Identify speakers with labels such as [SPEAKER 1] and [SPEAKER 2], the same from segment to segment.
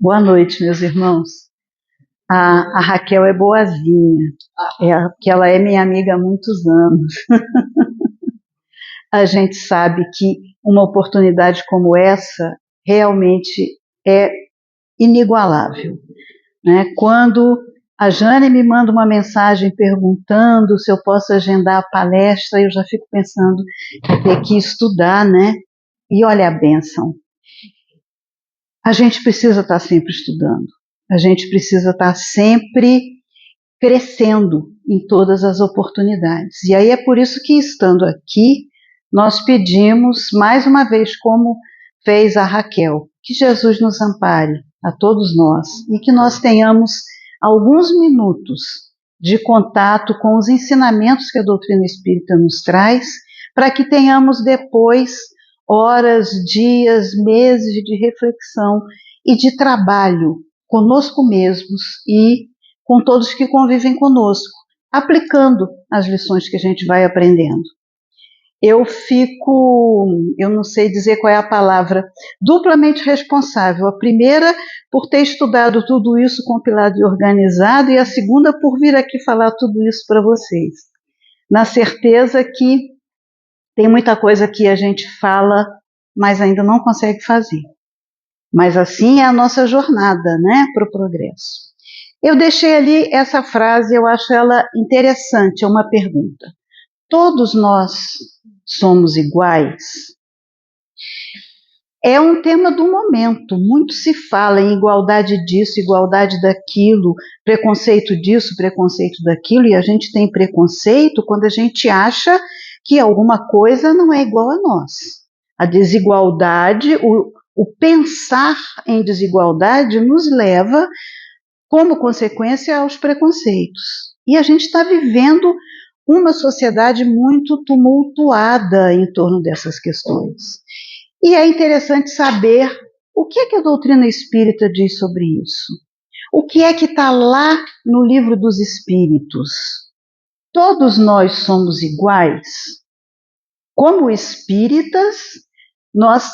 [SPEAKER 1] Boa noite, meus irmãos. A Raquel é boazinha, porque ela é minha amiga há muitos anos. A gente sabe que uma oportunidade como essa realmente é inigualável, né? Quando a Jane me manda uma mensagem perguntando se eu posso agendar a palestra, eu já fico pensando em ter que estudar, né? E olha a bênção. A gente precisa estar sempre estudando. A gente precisa estar sempre crescendo em todas as oportunidades. E aí é por isso que, estando aqui, nós pedimos, mais uma vez, como fez a Raquel, que Jesus nos ampare, a todos nós, e que nós tenhamos alguns minutos de contato com os ensinamentos que a doutrina espírita nos traz, para que tenhamos depois horas, dias, meses de reflexão e de trabalho conosco mesmos e com todos que convivem conosco, aplicando as lições que a gente vai aprendendo. Eu não sei dizer qual é a palavra, duplamente responsável. A primeira, por ter estudado tudo isso, compilado e organizado, e a segunda, por vir aqui falar tudo isso para vocês. Na certeza que tem muita coisa que a gente fala, mas ainda não consegue fazer. Mas assim é a nossa jornada, né, para o progresso. Eu deixei ali essa frase, eu acho ela interessante, é uma pergunta. Todos nós somos iguais? É um tema do momento, muito se fala em igualdade disso, igualdade daquilo, preconceito disso, preconceito daquilo, e a gente tem preconceito quando a gente acha que alguma coisa não é igual a nós. A desigualdade, o pensar em desigualdade nos leva, como consequência, aos preconceitos. E a gente está vivendo uma sociedade muito tumultuada em torno dessas questões. E é interessante saber o que é que a doutrina espírita diz sobre isso. O que é que está lá no Livro dos Espíritos? Todos nós somos iguais? Como espíritas, nós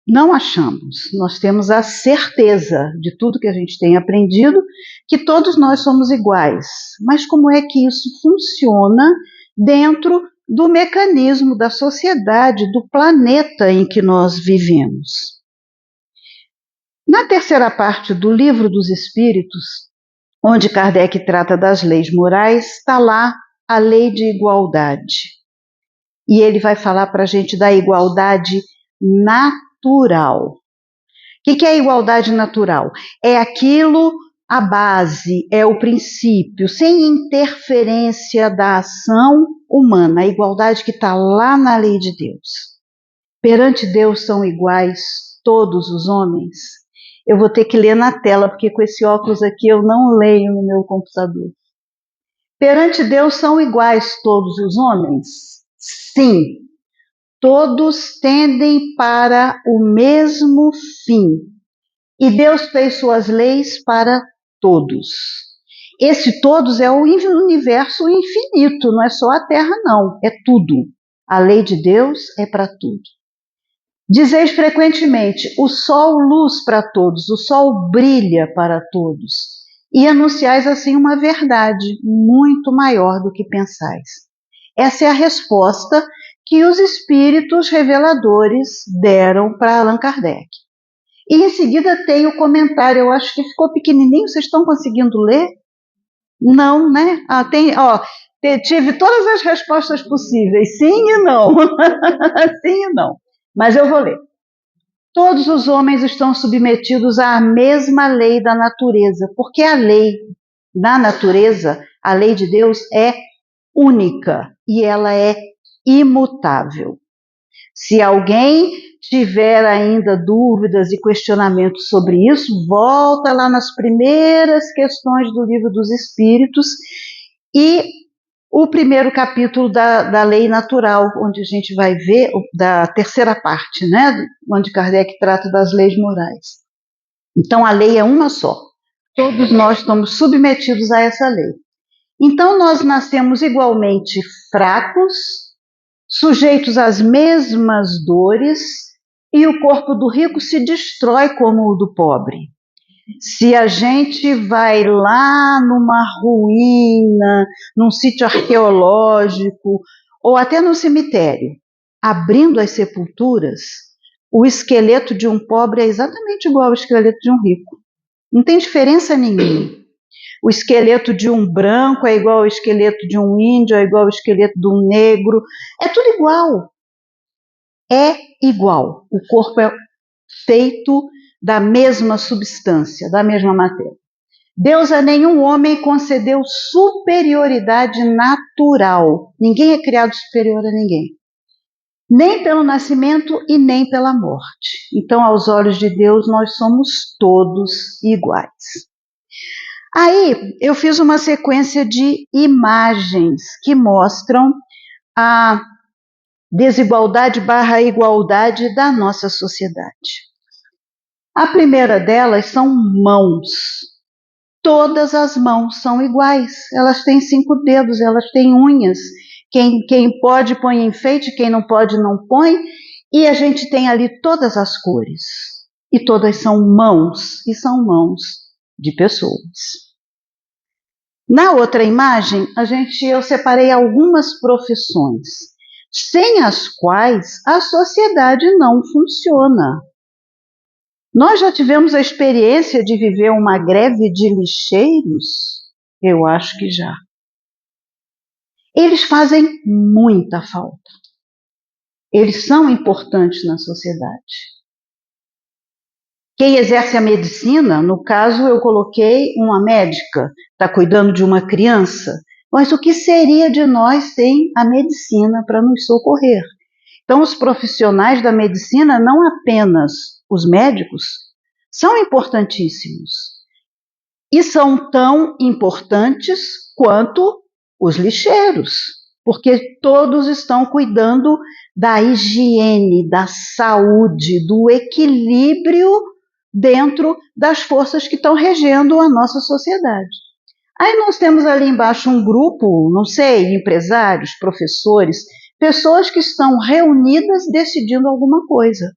[SPEAKER 1] não achamos, nós temos a certeza de tudo que a gente tem aprendido, que todos nós somos iguais. Mas como é que isso funciona dentro do mecanismo da sociedade, do planeta em que nós vivemos? Na terceira parte do Livro dos Espíritos, onde Kardec trata das leis morais, está lá a lei de igualdade. E ele vai falar para a gente da igualdade natural. O que é a igualdade natural? É aquilo, a base, é o princípio, sem interferência da ação humana, a igualdade que está lá na lei de Deus. Perante Deus são iguais todos os homens. Eu vou ter que ler na tela, porque com esse óculos aqui eu não leio no meu computador. Perante Deus são iguais todos os homens? Sim. Todos tendem para o mesmo fim. E Deus fez suas leis para todos. Esse todos é o universo infinito, não é só a Terra, não, é tudo. A lei de Deus é para tudo. Dizeis frequentemente, o sol luz para todos, o sol brilha para todos. E anunciais assim uma verdade muito maior do que pensais. Essa é a resposta que os espíritos reveladores deram para Allan Kardec. E em seguida tem o comentário, eu acho que ficou pequenininho, vocês estão conseguindo ler? Não, né? Tive todas as respostas possíveis, sim e não. Sim e não. Mas eu vou ler. Todos os homens estão submetidos à mesma lei da natureza, porque a lei da natureza, a lei de Deus, é única e ela é imutável. Se alguém tiver ainda dúvidas e questionamentos sobre isso, volta lá nas primeiras questões do Livro dos Espíritos e o primeiro capítulo da lei natural, onde a gente vai ver, da terceira parte, né, onde Kardec trata das leis morais. Então a lei é uma só. Todos nós estamos submetidos a essa lei. Então nós nascemos igualmente fracos, sujeitos às mesmas dores, e o corpo do rico se destrói como o do pobre. Se a gente vai lá numa ruína, num sítio arqueológico, ou até no cemitério, abrindo as sepulturas, o esqueleto de um pobre é exatamente igual ao esqueleto de um rico. Não tem diferença nenhuma. O esqueleto de um branco é igual ao esqueleto de um índio, é igual ao esqueleto de um negro. É tudo igual. É igual. O corpo é feito da mesma substância, da mesma matéria. Deus a nenhum homem concedeu superioridade natural. Ninguém é criado superior a ninguém. Nem pelo nascimento e nem pela morte. Então, aos olhos de Deus, nós somos todos iguais. Aí, eu fiz uma sequência de imagens que mostram a desigualdade barra igualdade da nossa sociedade. A primeira delas são mãos. Todas as mãos são iguais. Elas têm 5 dedos, elas têm unhas. Quem pode põe enfeite, quem não pode não põe. E a gente tem ali todas as cores. E todas são mãos, e são mãos de pessoas. Na outra imagem, eu separei algumas profissões, sem as quais a sociedade não funciona. Nós já tivemos a experiência de viver uma greve de lixeiros? Eu acho que já. Eles fazem muita falta. Eles são importantes na sociedade. Quem exerce a medicina, no caso eu coloquei uma médica, está cuidando de uma criança, mas o que seria de nós sem a medicina para nos socorrer? Então, os profissionais da medicina, não apenas os médicos, são importantíssimos. E são tão importantes quanto os lixeiros, porque todos estão cuidando da higiene, da saúde, do equilíbrio dentro das forças que estão regendo a nossa sociedade. Aí nós temos ali embaixo um grupo, não sei, empresários, professores, pessoas que estão reunidas decidindo alguma coisa.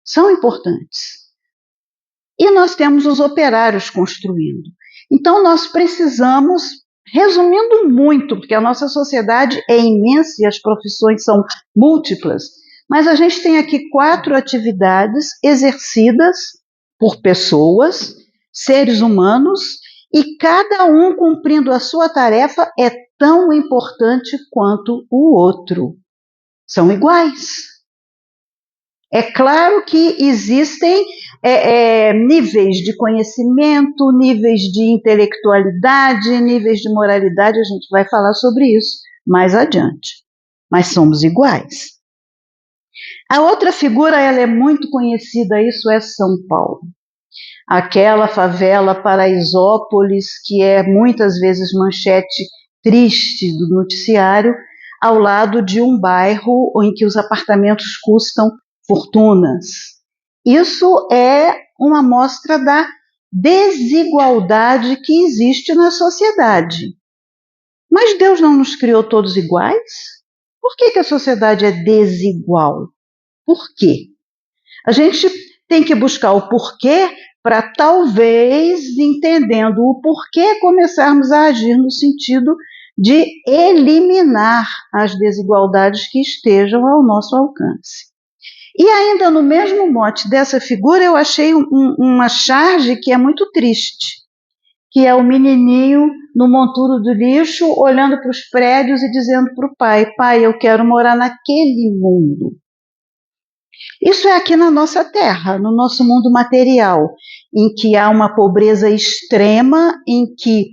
[SPEAKER 1] São importantes. E nós temos os operários construindo. Então nós precisamos, resumindo muito, porque a nossa sociedade é imensa e as profissões são múltiplas, mas a gente tem aqui 4 atividades exercidas por pessoas, seres humanos, e cada um cumprindo a sua tarefa é tão importante quanto o outro. São iguais. É claro que existem níveis de conhecimento, níveis de intelectualidade, níveis de moralidade, a gente vai falar sobre isso mais adiante. Mas somos iguais. A outra figura, ela é muito conhecida, isso é São Paulo. Aquela favela Paraisópolis, que é muitas vezes manchete triste do noticiário, ao lado de um bairro em que os apartamentos custam fortunas. Isso é uma amostra da desigualdade que existe na sociedade. Mas Deus não nos criou todos iguais? Por que a sociedade é desigual? Por quê? A gente tem que buscar o porquê para talvez, entendendo o porquê, começarmos a agir no sentido de eliminar as desigualdades que estejam ao nosso alcance. E ainda no mesmo mote dessa figura, eu achei uma charge que é muito triste, que é o menininho no monturo do lixo, olhando para os prédios e dizendo para o pai: pai, eu quero morar naquele mundo. Isso é aqui na nossa terra, no nosso mundo material, em que há uma pobreza extrema, em que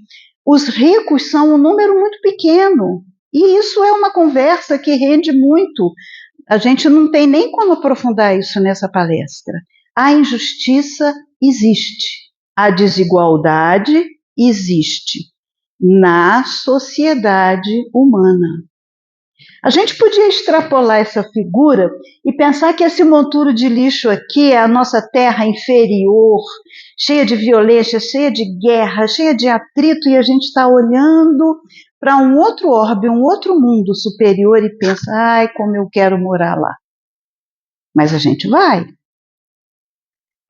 [SPEAKER 1] os ricos são um número muito pequeno. E isso é uma conversa que rende muito. A gente não tem nem como aprofundar isso nessa palestra. A injustiça existe, a desigualdade existe na sociedade humana. A gente podia extrapolar essa figura e pensar que esse monturo de lixo aqui é a nossa terra inferior, cheia de violência, cheia de guerra, cheia de atrito, e a gente está olhando para um outro orbe, um outro mundo superior e pensa: ai, como eu quero morar lá. Mas a gente vai.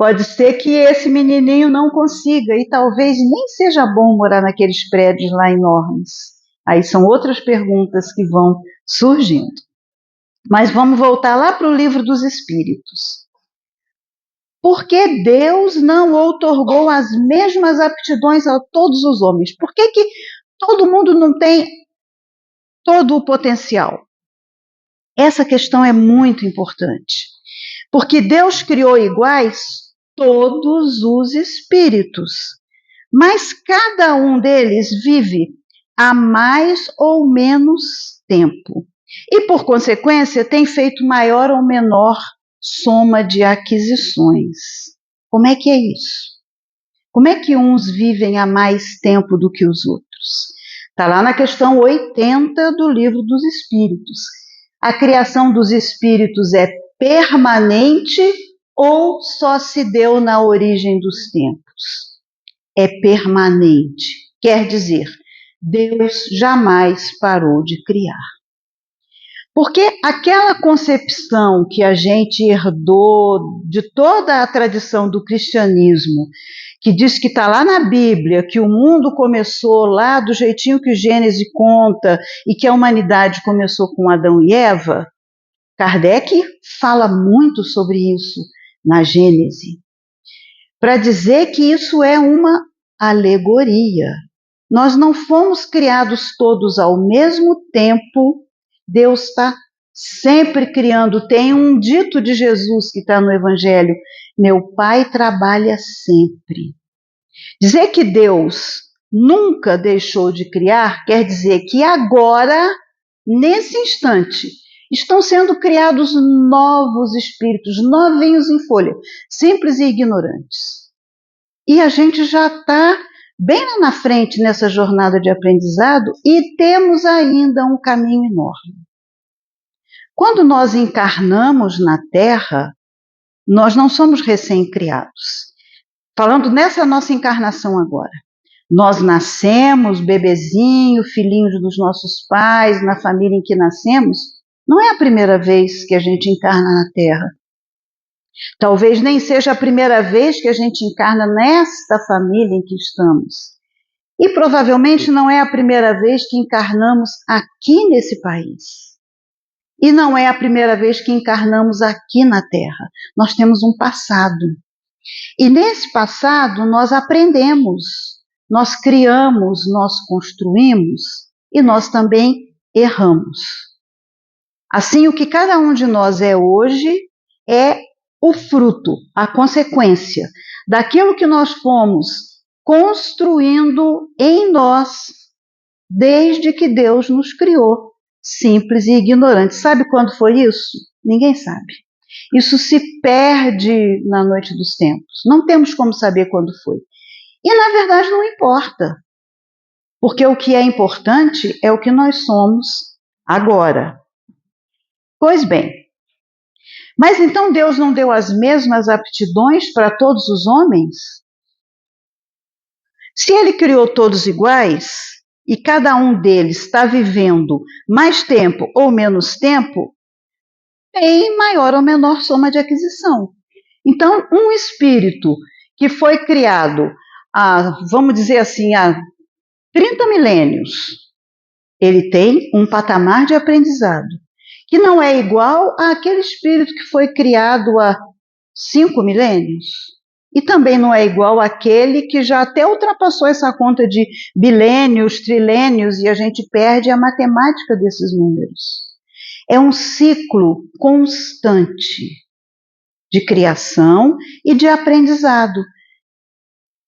[SPEAKER 1] Pode ser que esse menininho não consiga e talvez nem seja bom morar naqueles prédios lá enormes. Aí são outras perguntas que vão surgindo. Mas vamos voltar lá para o livro dos Espíritos. Por que Deus não outorgou as mesmas aptidões a todos os homens? Por que todo mundo não tem todo o potencial? Essa questão é muito importante. Porque Deus criou iguais todos os espíritos, mas cada um deles vive há mais ou menos tempo. E, por consequência, tem feito maior ou menor soma de aquisições. Como é que é isso? Como é que uns vivem há mais tempo do que os outros? Está lá na questão 80 do Livro dos Espíritos. A criação dos espíritos é permanente ou só se deu na origem dos tempos? É permanente. Quer dizer, Deus jamais parou de criar. Porque aquela concepção que a gente herdou de toda a tradição do cristianismo, que diz que está lá na Bíblia, que o mundo começou lá do jeitinho que o Gênesis conta e que a humanidade começou com Adão e Eva, Kardec fala muito sobre isso na Gênese, para dizer que isso é uma alegoria. Nós não fomos criados todos ao mesmo tempo. Deus está sempre criando. Tem um dito de Jesus que está no Evangelho: meu Pai trabalha sempre. Dizer que Deus nunca deixou de criar quer dizer que agora, nesse instante, estão sendo criados novos espíritos, novinhos em folha, simples e ignorantes. E a gente já está bem lá na frente nessa jornada de aprendizado e temos ainda um caminho enorme. Quando nós encarnamos na Terra, nós não somos recém-criados. Falando nessa nossa encarnação agora, nós nascemos, bebezinho, filhinhos dos nossos pais, na família em que nascemos, não é a primeira vez que a gente encarna na Terra. Talvez nem seja a primeira vez que a gente encarna nesta família em que estamos. E provavelmente não é a primeira vez que encarnamos aqui nesse país. E não é a primeira vez que encarnamos aqui na Terra. Nós temos um passado. E nesse passado nós aprendemos, nós criamos, nós construímos e nós também erramos. Assim, o que cada um de nós é hoje é o fruto, a consequência daquilo que nós fomos construindo em nós desde que Deus nos criou, simples e ignorantes. Sabe quando foi isso? Ninguém sabe. Isso se perde na noite dos tempos. Não temos como saber quando foi. E, na verdade, não importa. Porque o que é importante é o que nós somos agora. Pois bem, mas então Deus não deu as mesmas aptidões para todos os homens? Se Ele criou todos iguais e cada um deles está vivendo mais tempo ou menos tempo, tem maior ou menor soma de aquisição. Então, um espírito que foi criado há, vamos dizer assim, há 30 milênios, ele tem um patamar de aprendizado que não é igual àquele espírito que foi criado há 5 milênios. E também não é igual àquele que já até ultrapassou essa conta de bilênios, trilênios, e a gente perde a matemática desses números. É um ciclo constante de criação e de aprendizado.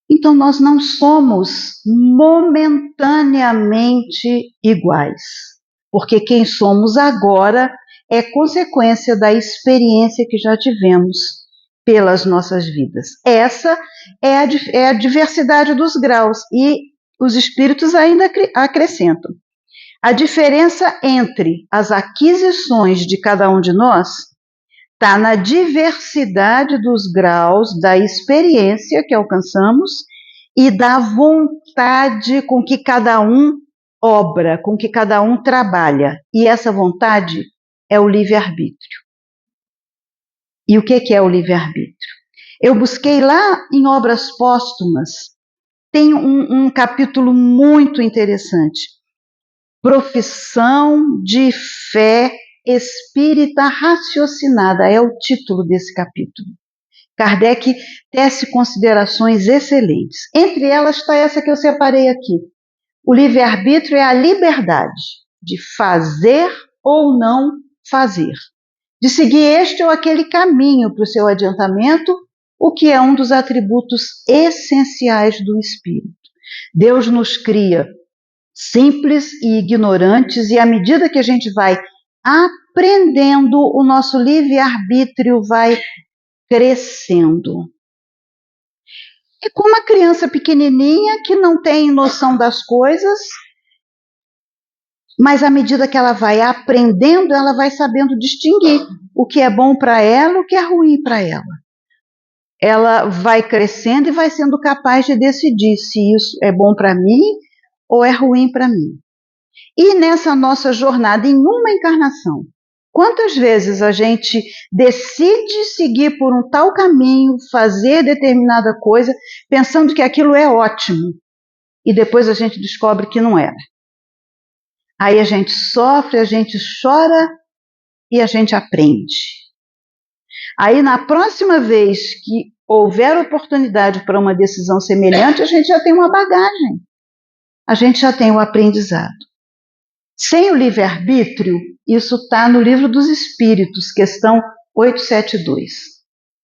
[SPEAKER 1] Então, nós não somos momentaneamente iguais, porque quem somos agora é consequência da experiência que já tivemos pelas nossas vidas. Essa é a diversidade dos graus, e os espíritos ainda acrescentam. A diferença entre as aquisições de cada um de nós está na diversidade dos graus da experiência que alcançamos e da vontade com que cada um obra, com que cada um trabalha. E essa vontade é o livre-arbítrio. E o que é o livre-arbítrio? Eu busquei lá em Obras Póstumas, tem um capítulo muito interessante. Profissão de fé espírita raciocinada é o título desse capítulo. Kardec tece considerações excelentes. Entre elas está essa que eu separei aqui. O livre-arbítrio é a liberdade de fazer ou não fazer, de seguir este ou aquele caminho para o seu adiantamento, o que é um dos atributos essenciais do espírito. Deus nos cria simples e ignorantes, e à medida que a gente vai aprendendo, o nosso livre-arbítrio vai crescendo. É como uma criança pequenininha que não tem noção das coisas, mas à medida que ela vai aprendendo, ela vai sabendo distinguir o que é bom para ela, o que é ruim para ela. Ela vai crescendo e vai sendo capaz de decidir se isso é bom para mim ou é ruim para mim. E nessa nossa jornada, em uma encarnação, quantas vezes a gente decide seguir por um tal caminho, fazer determinada coisa, pensando que aquilo é ótimo, e depois a gente descobre que não era. Aí a gente sofre, a gente chora e a gente aprende. Aí na próxima vez que houver oportunidade para uma decisão semelhante, a gente já tem uma bagagem, a gente já tem o aprendizado. Sem o livre-arbítrio, isso está no Livro dos Espíritos, questão 872.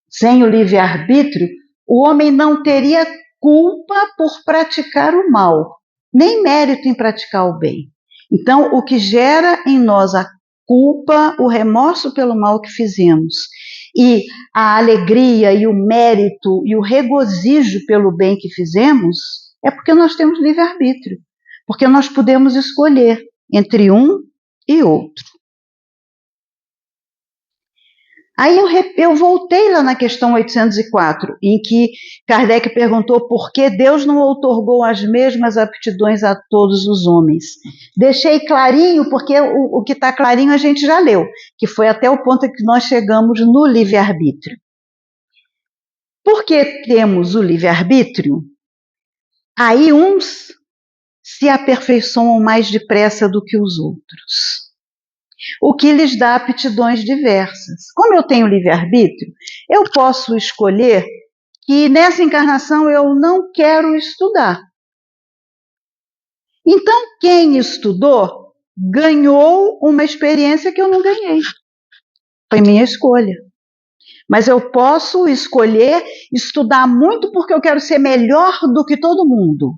[SPEAKER 1] Sem o livre-arbítrio, o homem não teria culpa por praticar o mal, nem mérito em praticar o bem. Então, o que gera em nós a culpa, o remorso pelo mal que fizemos, e a alegria e o mérito e o regozijo pelo bem que fizemos, é porque nós temos livre-arbítrio, porque nós podemos escolher entre um e outro. Aí eu voltei lá na questão 804, em que Kardec perguntou por que Deus não outorgou as mesmas aptidões a todos os homens. Deixei clarinho, porque o que está clarinho a gente já leu, que foi até o ponto em que nós chegamos no livre-arbítrio. Porque temos o livre-arbítrio, aí uns se aperfeiçoam mais depressa do que os outros, o que lhes dá aptidões diversas. Como eu tenho livre-arbítrio, eu posso escolher que nessa encarnação eu não quero estudar. Então, quem estudou ganhou uma experiência que eu não ganhei. Foi minha escolha. Mas eu posso escolher estudar muito porque eu quero ser melhor do que todo mundo.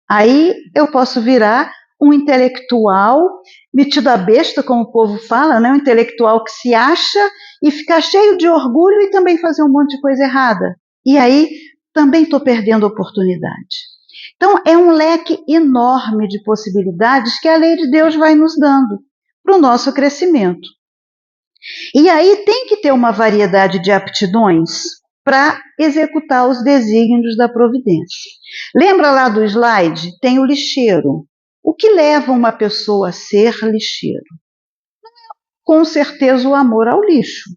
[SPEAKER 1] Aí eu posso virar um intelectual metido a besta, como o povo fala, né? Um intelectual que se acha e ficar cheio de orgulho e também fazer um monte de coisa errada. E aí também estou perdendo a oportunidade. Então é um leque enorme de possibilidades que a lei de Deus vai nos dando para o nosso crescimento. E aí tem que ter uma variedade de aptidões para executar os desígnios da providência. Lembra lá do slide? Tem o lixeiro. O que leva uma pessoa a ser lixeiro? Com certeza o amor ao lixo.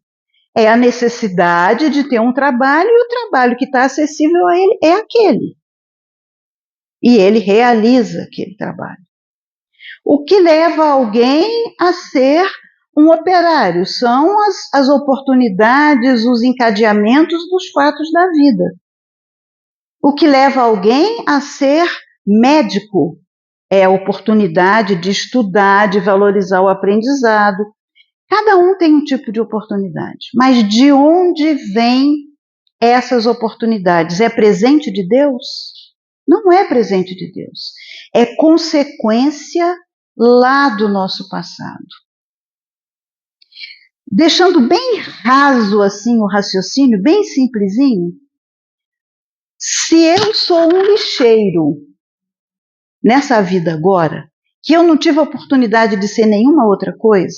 [SPEAKER 1] É a necessidade de ter um trabalho e o trabalho que está acessível a ele é aquele. E ele realiza aquele trabalho. O que leva alguém a ser um operário são as oportunidades, os encadeamentos dos fatos da vida. O que leva alguém a ser médico é a oportunidade de estudar, de valorizar o aprendizado. Cada um tem um tipo de oportunidade, mas de onde vêm essas oportunidades? É presente de Deus? Não é presente de Deus. É consequência lá do nosso passado. Deixando bem raso assim o raciocínio, bem simplesinho, se eu sou um lixeiro nessa vida agora, que eu não tive a oportunidade de ser nenhuma outra coisa,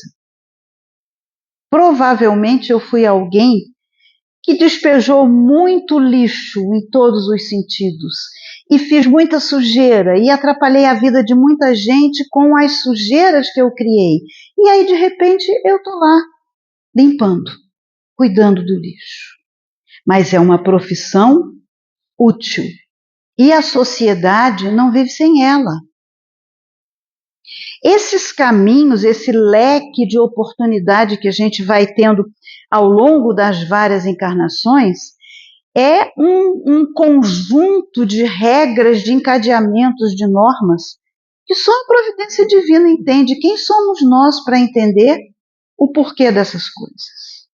[SPEAKER 1] provavelmente eu fui alguém que despejou muito lixo em todos os sentidos e fiz muita sujeira e atrapalhei a vida de muita gente com as sujeiras que eu criei. E aí, de repente, eu estou lá limpando, cuidando do lixo. mas é uma profissão útil. E a sociedade não vive sem ela. Esses caminhos, esse leque de oportunidade que a gente vai tendo ao longo das várias encarnações, é um conjunto de regras, de encadeamentos, de normas, que só a providência divina entende. Quem somos nós para entender o porquê dessas coisas?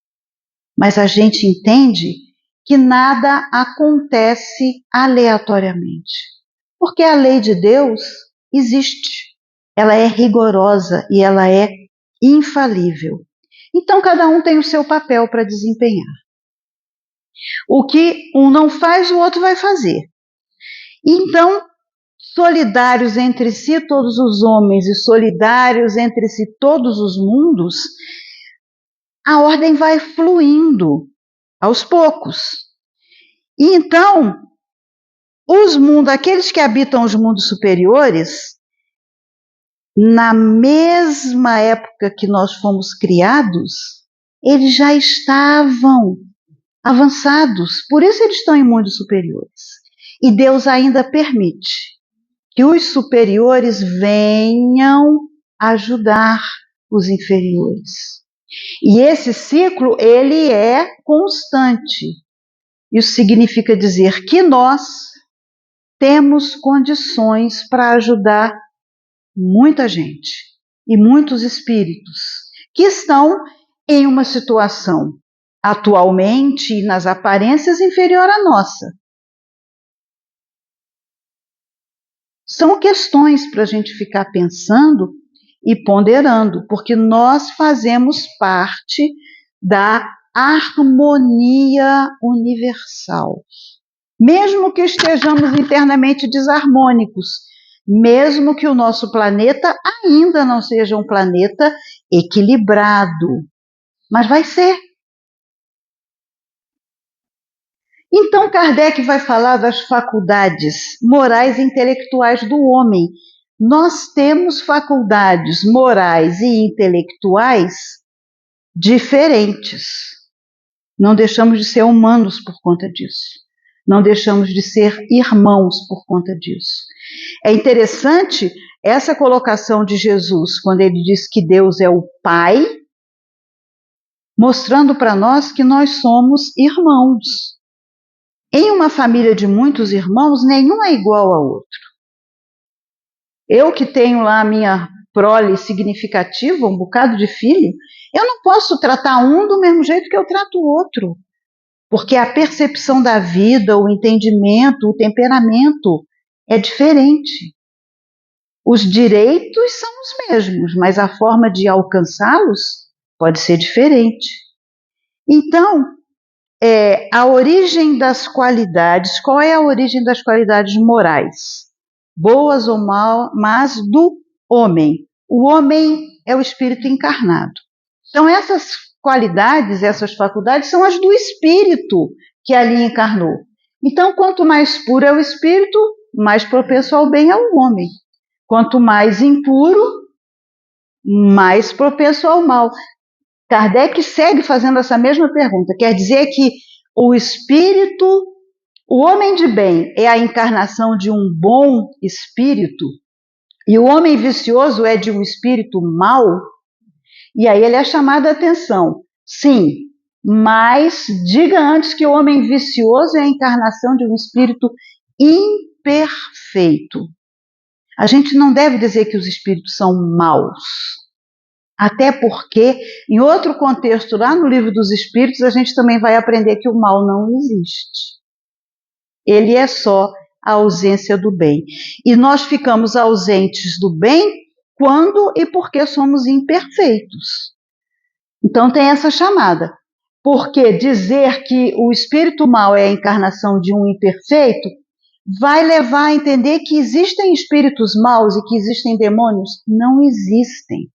[SPEAKER 1] Mas a gente entende que nada acontece aleatoriamente, porque a lei de Deus existe, ela é rigorosa e ela é infalível. Então cada um tem o seu papel para desempenhar. O que um não faz, o outro vai fazer. Então, solidários entre si todos os homens e solidários entre si todos os mundos, a ordem vai fluindo aos poucos. E então, aqueles que habitam os mundos superiores, na mesma época que nós fomos criados, eles já estavam avançados, por isso eles estão em mundos superiores. E Deus ainda permite que os superiores venham ajudar os inferiores. E esse ciclo, ele é constante. Isso significa dizer que nós temos condições para ajudar muita gente e muitos espíritos que estão em uma situação atualmente, nas aparências, inferior à nossa. São questões para a gente ficar pensando e ponderando, porque nós fazemos parte da harmonia universal. Mesmo que estejamos internamente desarmônicos, mesmo que o nosso planeta ainda não seja um planeta equilibrado, mas vai ser. Então Kardec vai falar das faculdades morais e intelectuais do homem. Nós temos faculdades morais e intelectuais diferentes. Não deixamos de ser humanos por conta disso. Não deixamos de ser irmãos por conta disso. É interessante essa colocação de Jesus, quando ele diz que Deus é o Pai, mostrando para nós que nós somos irmãos. Em uma família de muitos irmãos, nenhum é igual ao outro. Eu que tenho lá a minha prole significativa, um bocado de filho, eu não posso tratar um do mesmo jeito que eu trato o outro. Porque a percepção da vida, o entendimento, o temperamento é diferente. Os direitos são os mesmos, mas a forma de alcançá-los pode ser diferente. Então, a origem das qualidades, qual é a origem das qualidades morais? Boas ou más do homem. O homem é o espírito encarnado. Então essas qualidades, essas faculdades são as do espírito que ali encarnou. Então quanto mais puro é o espírito, mais propenso ao bem é o homem. Quanto mais impuro, mais propenso ao mal. Kardec segue fazendo essa mesma pergunta. Quer dizer que o espírito, o homem de bem é a encarnação de um bom espírito e o homem vicioso é de um espírito mau? E aí ele é chamado a atenção. Sim, mas diga antes que o homem vicioso é a encarnação de um espírito imperfeito. A gente não deve dizer que os espíritos são maus. Até porque, em outro contexto, lá no Livro dos Espíritos, a gente também vai aprender que o mal não existe. Ele é só a ausência do bem. E nós ficamos ausentes do bem quando e porque somos imperfeitos. Então tem essa chamada. Porque dizer que o espírito mau é a encarnação de um imperfeito vai levar a entender que existem espíritos maus e que existem demônios? Não existem.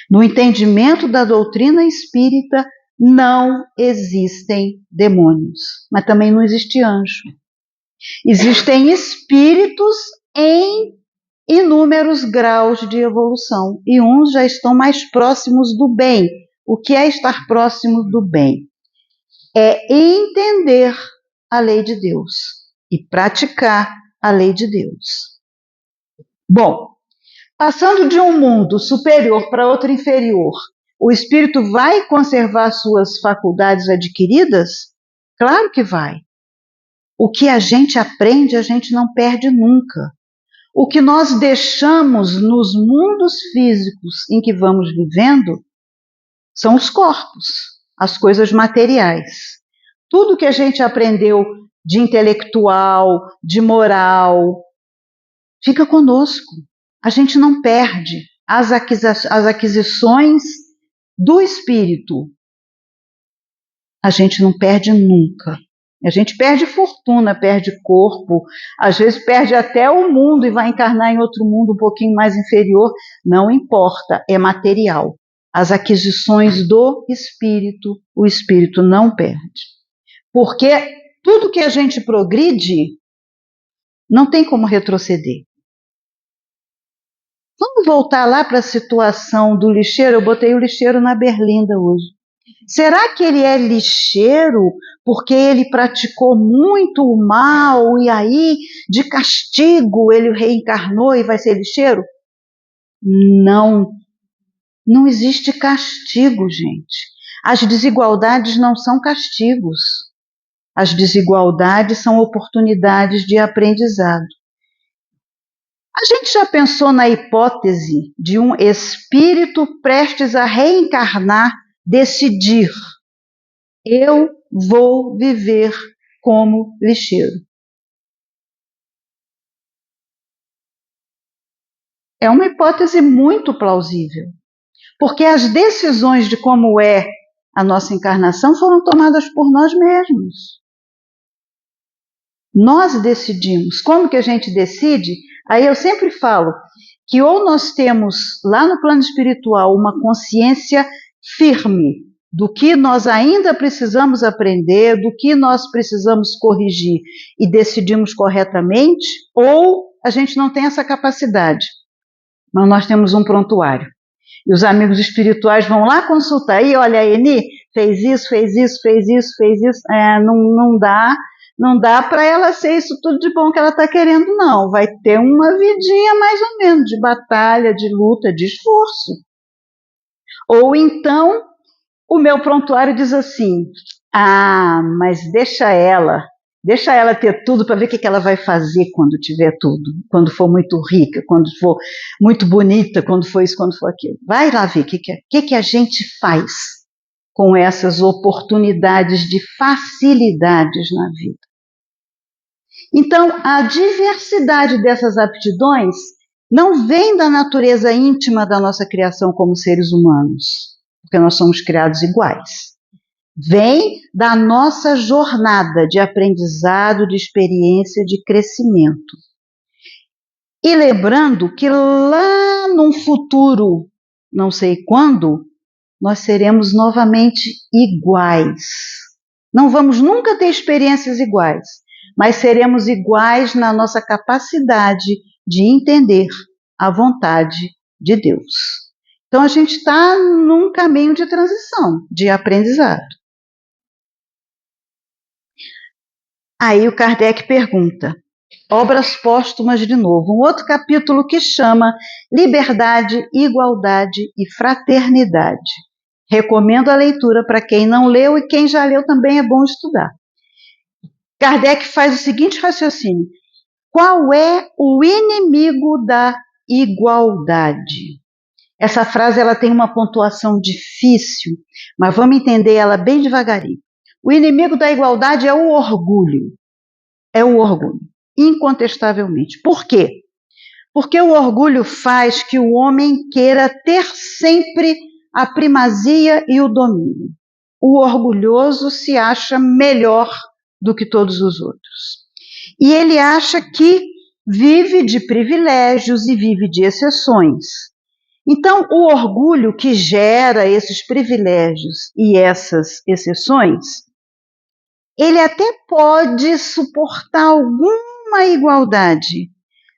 [SPEAKER 1] No entendimento da doutrina espírita, não existem demônios, mas também não existe anjo. Existem espíritos em inúmeros graus de evolução, e uns já estão mais próximos do bem. O que é estar próximo do bem? é entender a lei de Deus e praticar a lei de Deus. Bom, passando de um mundo superior para outro inferior, o espírito vai conservar suas faculdades adquiridas? Claro que vai. O que a gente aprende, a gente não perde nunca. O que nós deixamos nos mundos físicos em que vamos vivendo são os corpos, as coisas materiais. Tudo que a gente aprendeu de intelectual, de moral, fica conosco. A gente não perde as aquisições do espírito. A gente não perde nunca. A gente perde fortuna, perde corpo, às vezes perde até o mundo e vai encarnar em outro mundo um pouquinho mais inferior. Não importa, é material. As aquisições do espírito, o espírito não perde. Porque tudo que a gente progride, não tem como retroceder. Vamos voltar lá para a situação do lixeiro. Eu botei o lixeiro na berlinda hoje. Será que ele é lixeiro porque ele praticou muito o mal e aí, de castigo, ele reencarnou e vai ser lixeiro? Não. Não existe castigo, gente. As desigualdades não são castigos. As desigualdades são oportunidades de aprendizado. A gente já pensou na hipótese de um espírito prestes a reencarnar decidir: eu vou viver como lixeiro? É uma hipótese muito plausível, porque as decisões de como é a nossa encarnação foram tomadas por nós mesmos. Nós decidimos. Como que a gente decide? Aí eu sempre falo que ou nós temos lá no plano espiritual uma consciência firme do que nós ainda precisamos aprender, do que nós precisamos corrigir e decidimos corretamente, ou a gente não tem essa capacidade. Mas nós temos um prontuário. E os amigos espirituais vão lá consultar. Aí, olha, a Eni fez isso, fez isso, fez isso, fez isso. Não dá para ela ser isso tudo de bom que ela está querendo, não. Vai ter uma vidinha mais ou menos de batalha, de luta, de esforço. Ou então, o meu prontuário diz assim: ah, mas deixa ela ter tudo para ver o que ela vai fazer quando tiver tudo, quando for muito rica, quando for muito bonita, quando for isso, quando for aquilo. Vai lá ver o que a gente faz com essas oportunidades de facilidades na vida. Então, a diversidade dessas aptidões não vem da natureza íntima da nossa criação como seres humanos, porque nós somos criados iguais. Vem da nossa jornada de aprendizado, de experiência, de crescimento. E lembrando que lá num futuro, não sei quando, nós seremos novamente iguais. Não vamos nunca ter experiências iguais, mas seremos iguais na nossa capacidade de entender a vontade de Deus. Então a gente está num caminho de transição, de aprendizado. Aí o Kardec pergunta, obras póstumas de novo, um outro capítulo que chama Liberdade, Igualdade e Fraternidade. Recomendo a leitura para quem não leu e quem já leu também é bom estudar. Kardec faz o seguinte raciocínio: qual é o inimigo da igualdade? Essa frase ela tem uma pontuação difícil, mas vamos entender ela bem devagarinho. O inimigo da igualdade é o orgulho. É o orgulho, incontestavelmente. Por quê? Porque o orgulho faz que o homem queira ter sempre a primazia e o domínio. O orgulhoso se acha melhor do que todos os outros. E ele acha que vive de privilégios e vive de exceções. Então, o orgulho que gera esses privilégios e essas exceções, ele até pode suportar alguma igualdade,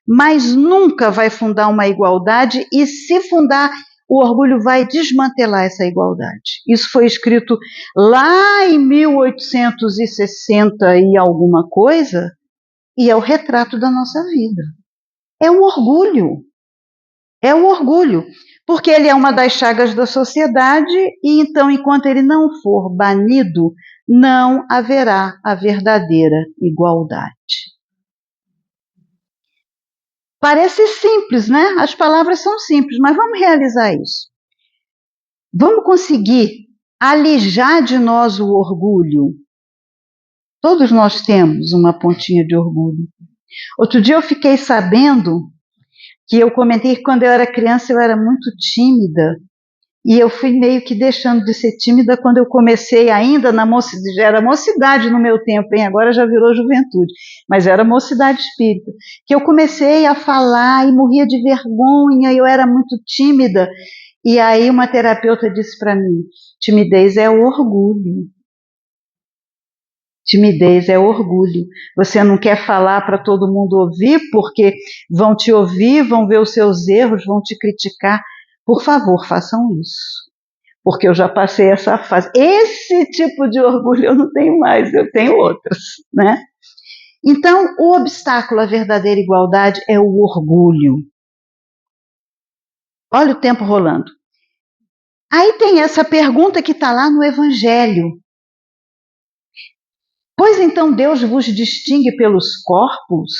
[SPEAKER 1] mas nunca vai fundar uma igualdade, e se fundar, o orgulho vai desmantelar essa igualdade. Isso foi escrito lá em 1860 e alguma coisa, e é o retrato da nossa vida. É o orgulho. É o orgulho. Porque ele é uma das chagas da sociedade, e então, enquanto ele não for banido, não haverá a verdadeira igualdade. Parece simples, né? As palavras são simples, mas vamos realizar isso. Vamos conseguir alijar de nós o orgulho. Todos nós temos uma pontinha de orgulho. Outro dia eu fiquei sabendo que eu comentei que quando eu era criança eu era muito tímida, e eu fui meio que deixando de ser tímida quando eu comecei ainda na mocidade, já era mocidade no meu tempo, hein? Agora já virou juventude, mas era mocidade espírita, que eu comecei a falar e morria de vergonha, eu era muito tímida, e aí uma terapeuta disse para mim, timidez é o orgulho. Timidez é orgulho. Você não quer falar para todo mundo ouvir, porque vão te ouvir, vão ver os seus erros, vão te criticar. Por favor, façam isso. Porque eu já passei essa fase. Esse tipo de orgulho eu não tenho mais, eu tenho outros, né? Então, o obstáculo à verdadeira igualdade é o orgulho. Olha o tempo rolando. Aí tem essa pergunta que está lá no Evangelho. Pois então Deus vos distingue pelos corpos?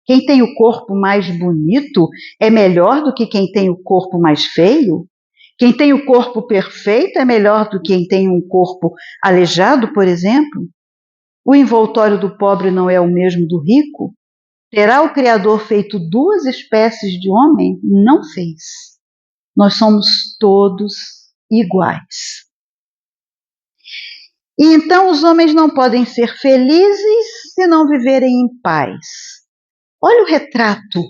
[SPEAKER 1] Quem tem o corpo mais bonito é melhor do que quem tem o corpo mais feio? Quem tem o corpo perfeito é melhor do que quem tem um corpo aleijado, por exemplo? O envoltório do pobre não é o mesmo do rico? Terá o Criador feito duas espécies de homem? Não fez. Nós somos todos iguais. E então os homens não podem ser felizes se não viverem em paz. Olha o retrato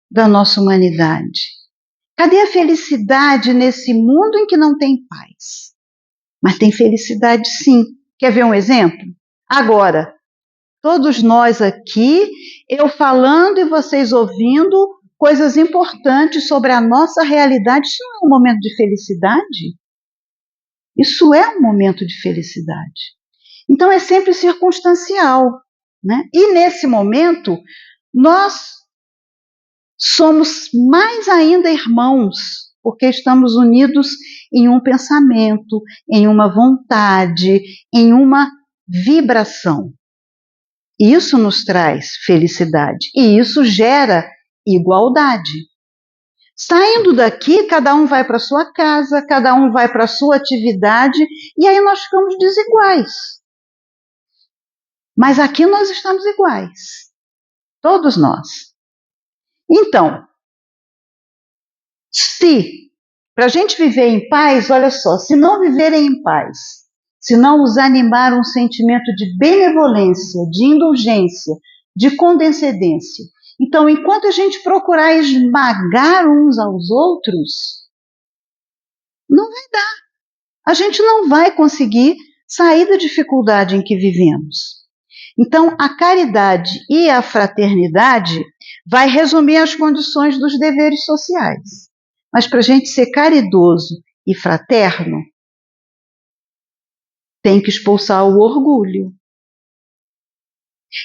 [SPEAKER 1] da nossa humanidade. Cadê a felicidade nesse mundo em que não tem paz? Mas tem felicidade sim. Quer ver um exemplo? Agora, todos nós aqui, eu falando e vocês ouvindo coisas importantes sobre a nossa realidade, isso não é um momento de felicidade? Isso é um momento de felicidade. Então é sempre circunstancial, né? E nesse momento, nós somos mais ainda irmãos, porque estamos unidos em um pensamento, em uma vontade, em uma vibração. Isso nos traz felicidade e isso gera igualdade. Saindo daqui, cada um vai para a sua casa, cada um vai para a sua atividade e aí nós ficamos desiguais. Mas aqui nós estamos iguais, todos nós. Então, se para a gente viver em paz, olha só, se não viverem em paz, se não os animar um sentimento de benevolência, de indulgência, de condescendência, então, enquanto a gente procurar esmagar uns aos outros, não vai dar. A gente não vai conseguir sair da dificuldade em que vivemos. Então, a caridade e a fraternidade vai resumir as condições dos deveres sociais. Mas para a gente ser caridoso e fraterno, tem que expulsar o orgulho.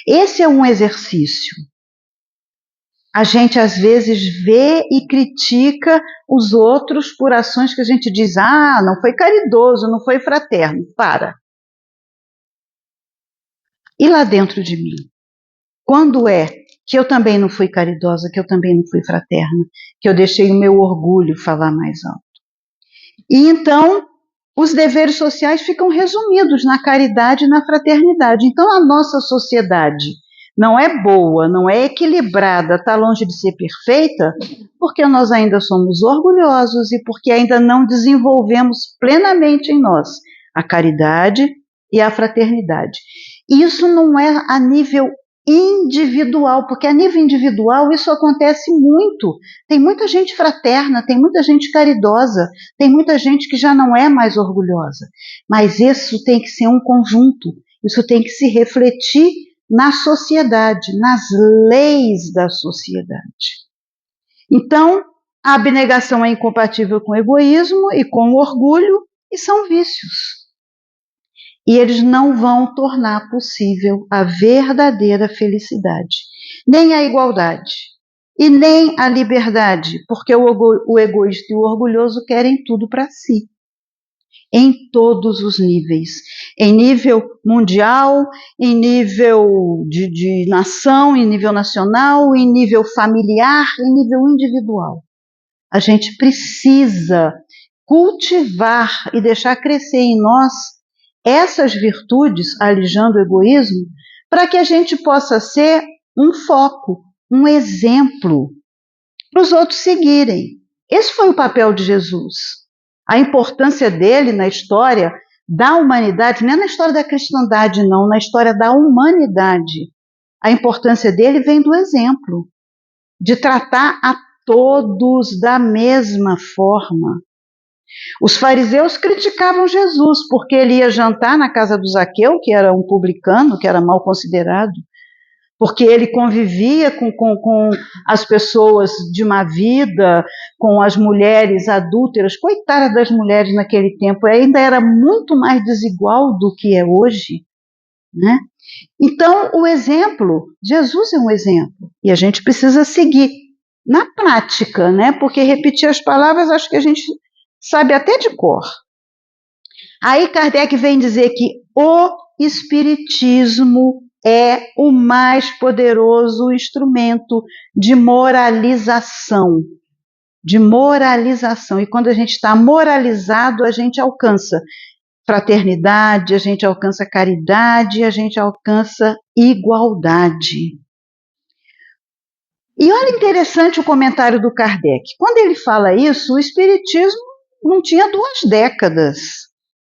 [SPEAKER 1] Esse é um exercício. A gente às vezes vê e critica os outros por ações que a gente diz, não foi caridoso, não foi fraterno. Para. E lá dentro de mim? Quando é que eu também não fui caridosa, que eu também não fui fraterna, que eu deixei o meu orgulho falar mais alto? E então, os deveres sociais ficam resumidos na caridade e na fraternidade. Então, a nossa sociedade não é boa, não é equilibrada, está longe de ser perfeita, porque nós ainda somos orgulhosos e porque ainda não desenvolvemos plenamente em nós a caridade e a fraternidade. Isso não é a nível individual, porque a nível individual isso acontece muito. Tem muita gente fraterna, tem muita gente caridosa, tem muita gente que já não é mais orgulhosa. Mas isso tem que ser um conjunto, isso tem que se refletir na sociedade, nas leis da sociedade. Então, A abnegação é incompatível com o egoísmo e com o orgulho, e são vícios. E eles não vão tornar possível a verdadeira felicidade, nem a igualdade, e nem a liberdade, porque o egoísta e o orgulhoso querem tudo para si, em todos os níveis, em nível mundial, em nível de nação, em nível nacional, em nível familiar, em nível individual. A gente precisa cultivar e deixar crescer em nós essas virtudes, alijando o egoísmo, para que a gente possa ser um foco, um exemplo para os outros seguirem. Esse foi o papel de Jesus. A importância dele na história da humanidade, não é na história da cristandade, não, na história da humanidade. A importância dele vem do exemplo, de tratar a todos da mesma forma. Os fariseus criticavam Jesus porque ele ia jantar na casa do Zaqueu, que era um publicano, que era mal considerado, porque ele convivia com as pessoas de má vida, com as mulheres adúlteras. Coitada das mulheres naquele tempo, ainda era muito mais desigual do que é hoje, né? Então, o exemplo, Jesus é um exemplo, e a gente precisa seguir na prática, né? Porque repetir as palavras, acho que a gente sabe até de cor. Aí Kardec vem dizer que o Espiritismo é o mais poderoso instrumento de moralização. De moralização. E quando a gente está moralizado, a gente alcança fraternidade, a gente alcança caridade, a gente alcança igualdade. E olha interessante o comentário do Kardec. Quando ele fala isso, o Espiritismo não tinha 2 décadas.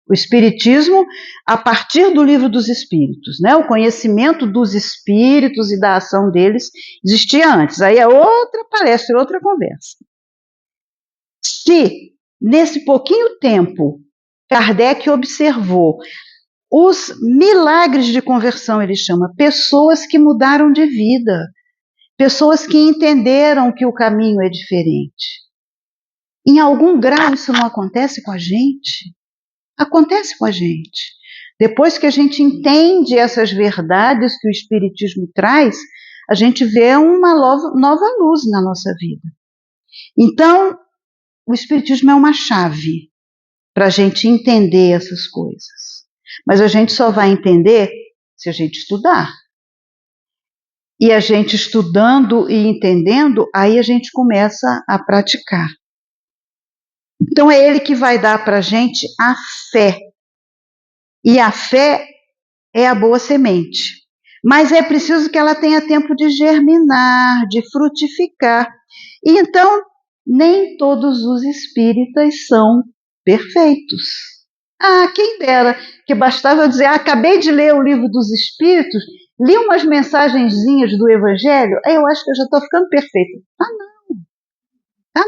[SPEAKER 1] O Espiritismo, a partir do Livro dos Espíritos, né? O conhecimento dos espíritos e da ação deles existia antes. Aí é outra palestra, outra conversa. Se, nesse pouquinho tempo, Kardec observou os milagres de conversão, ele chama, pessoas que mudaram de vida, pessoas que entenderam que o caminho é diferente. Em algum grau isso não acontece com a gente? Acontece com a gente. Depois que a gente entende essas verdades que o Espiritismo traz, a gente vê uma nova luz na nossa vida. Então, o Espiritismo é uma chave para a gente entender essas coisas. Mas a gente só vai entender se a gente estudar. E a gente estudando e entendendo, aí a gente começa a praticar. Então é ele que vai dar para a gente a fé. E a fé é a boa semente. Mas é preciso que ela tenha tempo de germinar, de frutificar. E então, nem todos os espíritas são perfeitos. Quem dera que bastava eu dizer, acabei de ler o Livro dos Espíritos, li umas mensagenzinhas do Evangelho, aí eu acho que eu já estou ficando perfeita.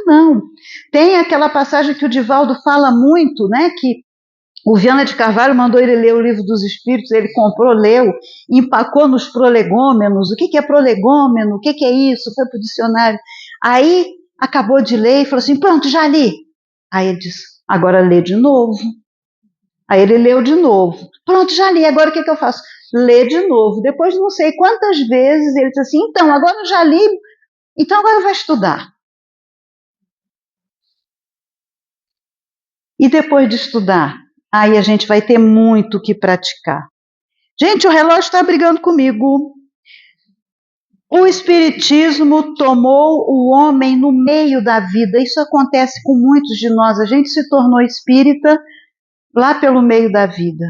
[SPEAKER 1] Não. Tem aquela passagem que o Divaldo fala muito, né, que o Viana de Carvalho mandou ele ler o Livro dos Espíritos, ele comprou, leu, empacou nos prolegômenos. O que é prolegômeno? O que é isso? Foi para o dicionário. Aí acabou de ler e falou assim, pronto, já li. Aí ele disse, agora lê de novo. Aí ele leu de novo. Pronto, já li, agora o que eu faço? Lê de novo. Depois de não sei quantas vezes ele disse assim, então, agora eu já li, então agora vai estudar. E depois de estudar, aí a gente vai ter muito que praticar. Gente, o relógio está brigando comigo. O Espiritismo tomou o homem no meio da vida. Isso acontece com muitos de nós. A gente se tornou espírita lá pelo meio da vida.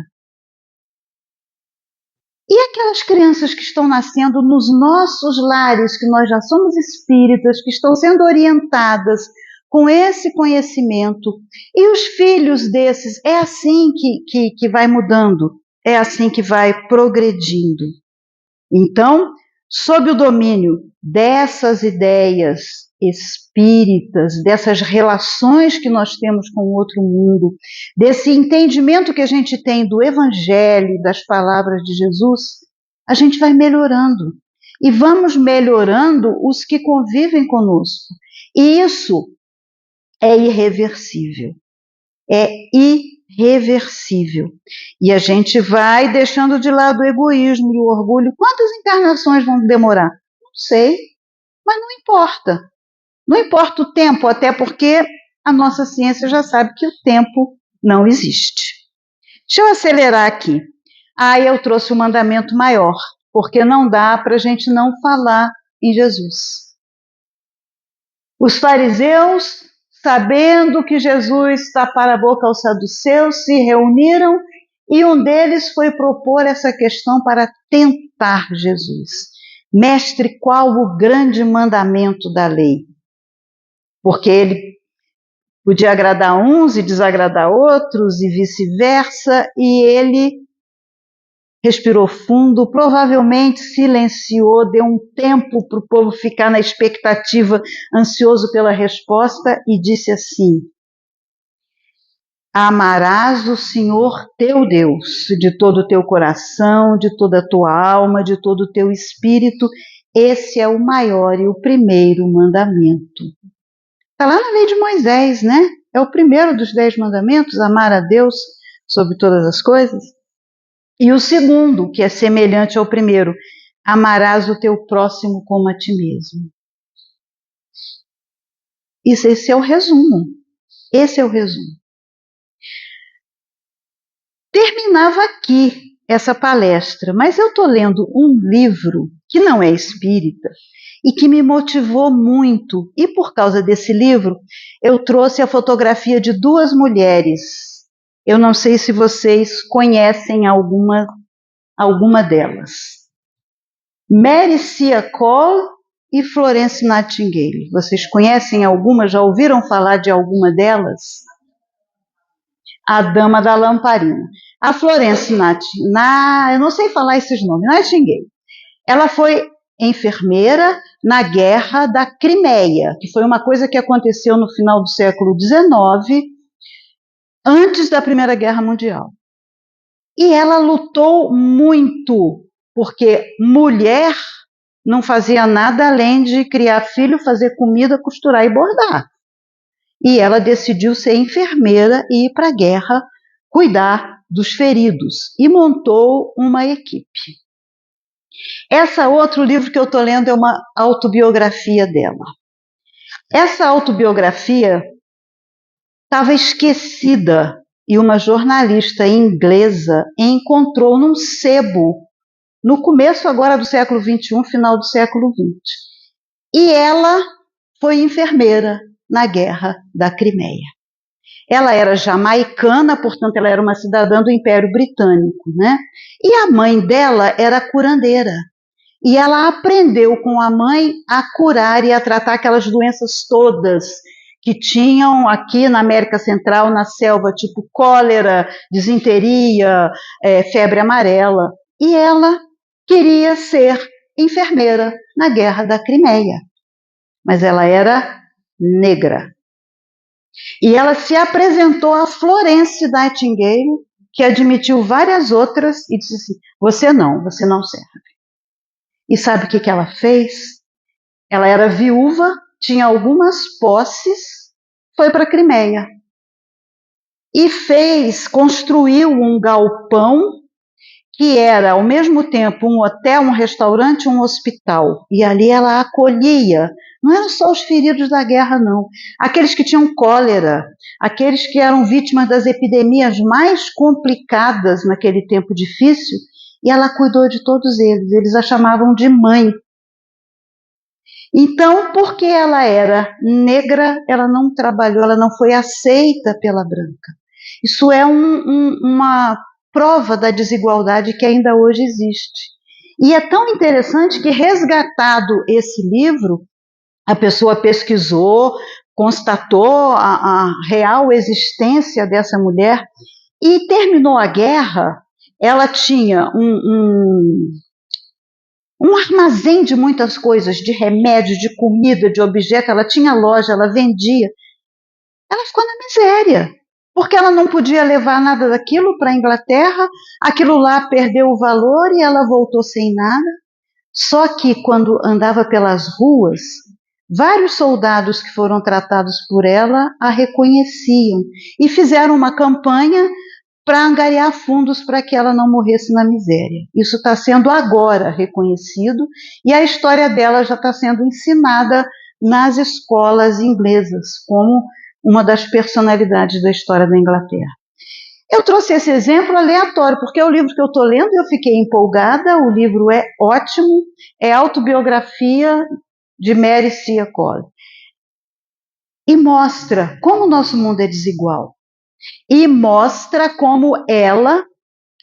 [SPEAKER 1] E aquelas crianças que estão nascendo nos nossos lares, que nós já somos espíritas, que estão sendo orientadas com esse conhecimento, e os filhos desses, é assim que vai mudando, é assim que vai progredindo. Então, sob o domínio dessas ideias espíritas, dessas relações que nós temos com o outro mundo, desse entendimento que a gente tem do Evangelho, das palavras de Jesus, a gente vai melhorando. E vamos melhorando os que convivem conosco. E isso é irreversível. É irreversível. E a gente vai deixando de lado o egoísmo e o orgulho. Quantas encarnações vão demorar? Não sei, mas não importa. Não importa o tempo, até porque a nossa ciência já sabe que o tempo não existe. Deixa eu acelerar aqui. Eu trouxe um mandamento maior, porque não dá para a gente não falar em Jesus. Os fariseus, sabendo que Jesus tapara a boca aos saduceus, se reuniram e um deles foi propor essa questão para tentar Jesus. Mestre, qual o grande mandamento da lei? Porque ele podia agradar uns e desagradar outros e vice-versa, e ele respirou fundo, provavelmente silenciou, deu um tempo para o povo ficar na expectativa, ansioso pela resposta, e disse assim: amarás o Senhor teu Deus de todo o teu coração, de toda a tua alma, de todo o teu espírito. Esse é o maior e o primeiro mandamento. Está lá na lei de Moisés, né? É o primeiro dos 10 mandamentos, amar a Deus sobre todas as coisas. E o segundo, que é semelhante ao primeiro, amarás o teu próximo como a ti mesmo. Esse é o resumo. Esse é o resumo. Terminava aqui essa palestra, mas eu estou lendo um livro que não é espírita e que me motivou muito. E por causa desse livro, eu trouxe a fotografia de 2 mulheres. Eu não sei se vocês conhecem alguma delas. Mary Cole e Florence Nightingale. Vocês conhecem alguma? Já ouviram falar de alguma delas? A Dama da Lamparina. A Florence Nightingale, eu não sei falar esses nomes, Nightingale. Ela foi enfermeira na Guerra da Crimeia, que foi uma coisa que aconteceu no final do século XIX, antes da Primeira Guerra Mundial. E ela lutou muito, porque mulher não fazia nada além de criar filho, fazer comida, costurar e bordar. E ela decidiu ser enfermeira e ir para a guerra cuidar dos feridos e montou uma equipe. Esse outro livro que eu estou lendo é uma autobiografia dela. Essa autobiografia estava esquecida e uma jornalista inglesa encontrou num sebo no começo agora do século XXI, final do século XX. E ela foi enfermeira na Guerra da Crimeia. Ela era jamaicana, portanto, ela era uma cidadã do Império Britânico, né? E a mãe dela era curandeira. E ela aprendeu com a mãe a curar e a tratar aquelas doenças todas que tinham aqui na América Central, na selva, tipo cólera, disenteria, febre amarela. E ela queria ser enfermeira na Guerra da Crimeia, mas ela era negra. E ela se apresentou a Florence Nightingale, que admitiu várias outras, e disse assim: você não serve. E sabe o que ela fez? Ela era viúva, tinha algumas posses, foi para a Crimeia. E construiu um galpão que era, ao mesmo tempo, um hotel, um restaurante, um hospital. E ali ela acolhia, não eram só os feridos da guerra, não. Aqueles que tinham cólera, aqueles que eram vítimas das epidemias mais complicadas naquele tempo difícil, e ela cuidou de todos eles a chamavam de mãe. Então, porque ela era negra, ela não trabalhou, ela não foi aceita pela branca. Isso é uma prova da desigualdade que ainda hoje existe. E é tão interessante que, resgatado esse livro, a pessoa pesquisou, constatou a real existência dessa mulher e terminou a guerra. Ela tinha um armazém de muitas coisas, de remédio, de comida, de objeto. Ela tinha loja, ela vendia. Ela ficou na miséria, porque ela não podia levar nada daquilo para a Inglaterra, aquilo lá perdeu o valor e ela voltou sem nada. Só que quando andava pelas ruas, Vários soldados que foram tratados por ela a reconheciam e fizeram uma campanha para angariar fundos para que ela não morresse na miséria. Isso está sendo agora reconhecido e a história dela já está sendo ensinada nas escolas inglesas como uma das personalidades da história da Inglaterra. Eu trouxe esse exemplo aleatório, porque é o livro que eu estou lendo e eu fiquei empolgada, o livro é ótimo, é a autobiografia de Mary Cia Colley. E mostra como o nosso mundo é desigual. E mostra como ela,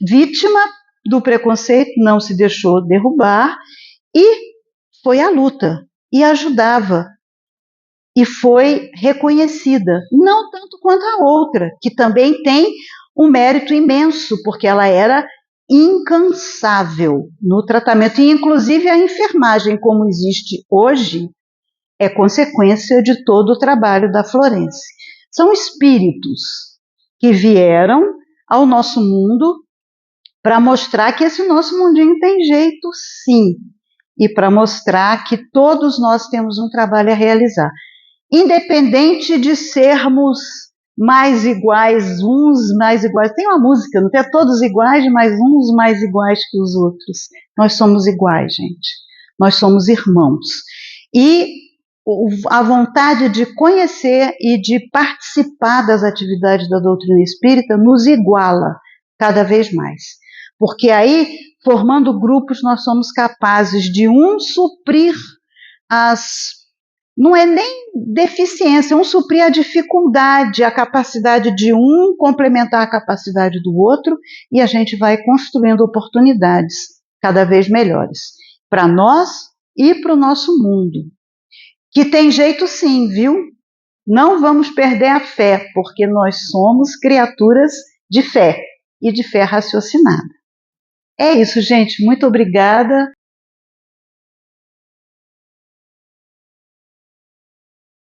[SPEAKER 1] vítima do preconceito, não se deixou derrubar e foi à luta e ajudava. E foi reconhecida, não tanto quanto a outra, que também tem um mérito imenso, porque ela era incansável no tratamento, e inclusive a enfermagem como existe hoje é consequência de todo o trabalho da Florence. São espíritos que vieram ao nosso mundo para mostrar que esse nosso mundinho tem jeito sim, e para mostrar que todos nós temos um trabalho a realizar. Independente de sermos mais iguais, uns mais iguais. Tem uma música, não tem todos iguais, mas uns mais iguais que os outros. Nós somos iguais, gente. Nós somos irmãos. E a vontade de conhecer e de participar das atividades da doutrina espírita nos iguala cada vez mais. Porque aí, formando grupos, nós somos capazes de suprir não é nem deficiência, suprir a dificuldade, a capacidade de complementar a capacidade do outro, e a gente vai construindo oportunidades cada vez melhores para nós e para o nosso mundo. Que tem jeito sim, viu? Não vamos perder a fé, porque nós somos criaturas de fé e de fé raciocinada. É isso, gente. Muito obrigada.